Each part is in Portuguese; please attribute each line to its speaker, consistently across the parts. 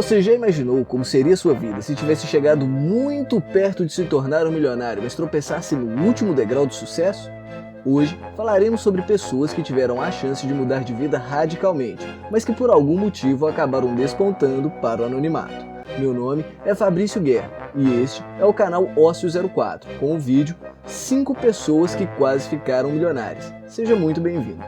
Speaker 1: Você já imaginou como seria sua vida se tivesse chegado muito perto de se tornar um milionário, mas tropeçasse no último degrau do sucesso? Hoje falaremos sobre pessoas que tiveram a chance de mudar de vida radicalmente, mas que por algum motivo acabaram despontando para o anonimato. Meu nome é Fabrício Guerra e este é o canal Ócio 04, com o vídeo 5 pessoas que quase ficaram milionárias. Seja muito bem-vindo.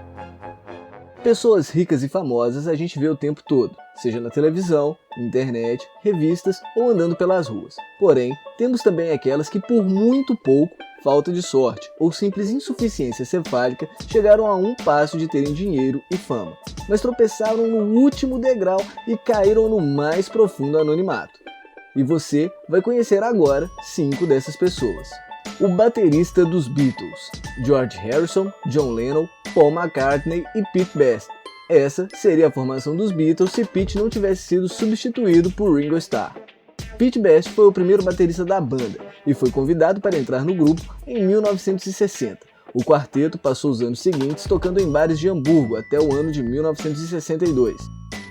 Speaker 1: Pessoas ricas e famosas a gente vê o tempo todo, seja na televisão, internet, revistas ou andando pelas ruas. Porém, temos também aquelas que por muito pouco, falta de sorte ou simples insuficiência cefálica chegaram a um passo de terem dinheiro e fama, mas tropeçaram no último degrau e caíram no mais profundo anonimato. E você vai conhecer agora 5 dessas pessoas. O baterista dos Beatles, George Harrison, John Lennon, Paul McCartney e Pete Best. Essa seria a formação dos Beatles se Pete não tivesse sido substituído por Ringo Starr. Pete Best foi o primeiro baterista da banda e foi convidado para entrar no grupo em 1960. O quarteto passou os anos seguintes tocando em bares de Hamburgo até o ano de 1962,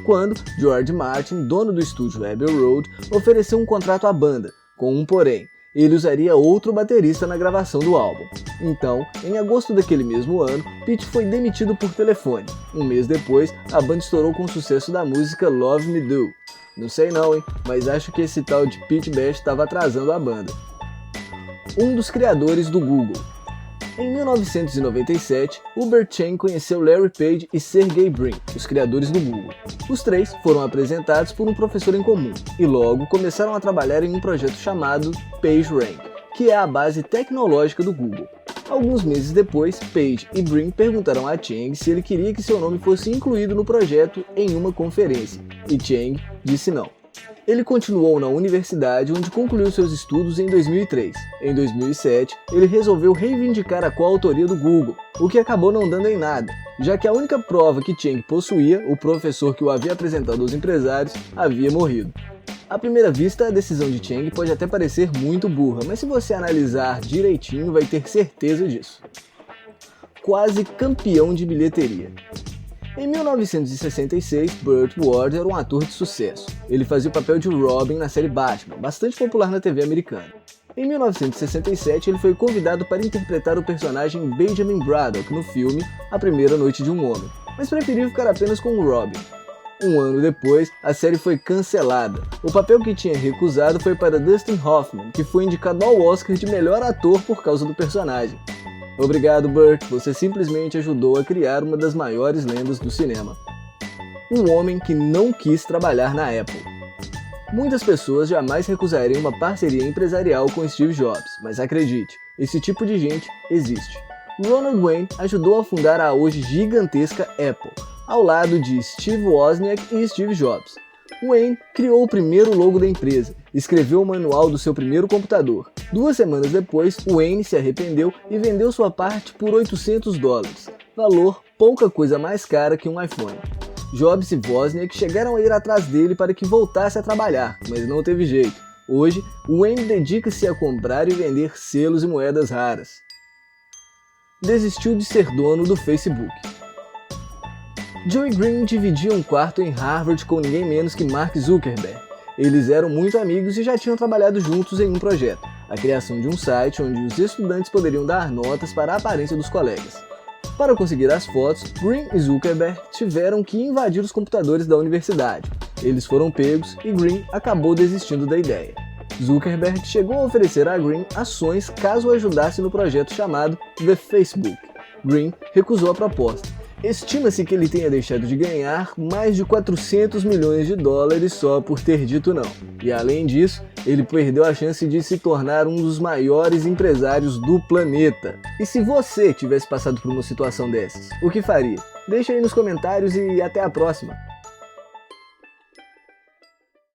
Speaker 1: quando George Martin, dono do estúdio Abbey Road, ofereceu um contrato à banda, com um porém: ele usaria outro baterista na gravação do álbum. Então, em agosto daquele mesmo ano, Pete foi demitido por telefone. Um mês depois, a banda estourou com o sucesso da música Love Me Do. Não sei não, hein, mas acho que esse tal de Pete Best estava atrasando a banda. Um dos criadores do Google. Em 1997, Hubert Chen conheceu Larry Page e Sergey Brin, os criadores do Google. Os três foram apresentados por um professor em comum e logo começaram a trabalhar em um projeto chamado PageRank, que é a base tecnológica do Google. Alguns meses depois, Page e Brin perguntaram a Chang se ele queria que seu nome fosse incluído no projeto em uma conferência, e Chang disse não. Ele continuou na universidade, onde concluiu seus estudos em 2003. Em 2007, ele resolveu reivindicar a coautoria do Google, o que acabou não dando em nada, já que a única prova que Chang possuía, o professor que o havia apresentado aos empresários, havia morrido. À primeira vista, a decisão de Chang pode até parecer muito burra, mas se você analisar direitinho, vai ter certeza disso. Quase campeão de bilheteria. Em 1966, Burt Ward era um ator de sucesso. Ele fazia o papel de Robin na série Batman, bastante popular na TV americana. Em 1967, ele foi convidado para interpretar o personagem Benjamin Braddock no filme A Primeira Noite de um Homem, mas preferiu ficar apenas com o Robin. Um ano depois, a série foi cancelada. O papel que tinha recusado foi para Dustin Hoffman, que foi indicado ao Oscar de melhor ator por causa do personagem. Obrigado, Burt, você simplesmente ajudou a criar uma das maiores lendas do cinema. Um homem que não quis trabalhar na Apple. Muitas pessoas jamais recusariam uma parceria empresarial com Steve Jobs, mas acredite, esse tipo de gente existe. Ronald Wayne ajudou a fundar a hoje gigantesca Apple, ao lado de Steve Wozniak e Steve Jobs. Wayne criou o primeiro logo da empresa, escreveu o manual do seu primeiro computador. 2 semanas depois, Wayne se arrependeu e vendeu sua parte por $800, valor pouca coisa mais cara que um iPhone. Jobs e Wozniak chegaram a ir atrás dele para que voltasse a trabalhar, mas não teve jeito. Hoje, Wayne dedica-se a comprar e vender selos e moedas raras. Desistiu de ser dono do Facebook. Joe e Green dividiam um quarto em Harvard com ninguém menos que Mark Zuckerberg. Eles eram muito amigos e já tinham trabalhado juntos em um projeto, a criação de um site onde os estudantes poderiam dar notas para a aparência dos colegas. Para conseguir as fotos, Green e Zuckerberg tiveram que invadir os computadores da universidade. Eles foram pegos e Green acabou desistindo da ideia. Zuckerberg chegou a oferecer a Green ações caso o ajudasse no projeto chamado The Facebook. Green recusou a proposta. Estima-se que ele tenha deixado de ganhar mais de $400 milhões só por ter dito não. E além disso, ele perdeu a chance de se tornar um dos maiores empresários do planeta. E se você tivesse passado por uma situação dessas, o que faria? Deixa aí nos comentários e até a próxima!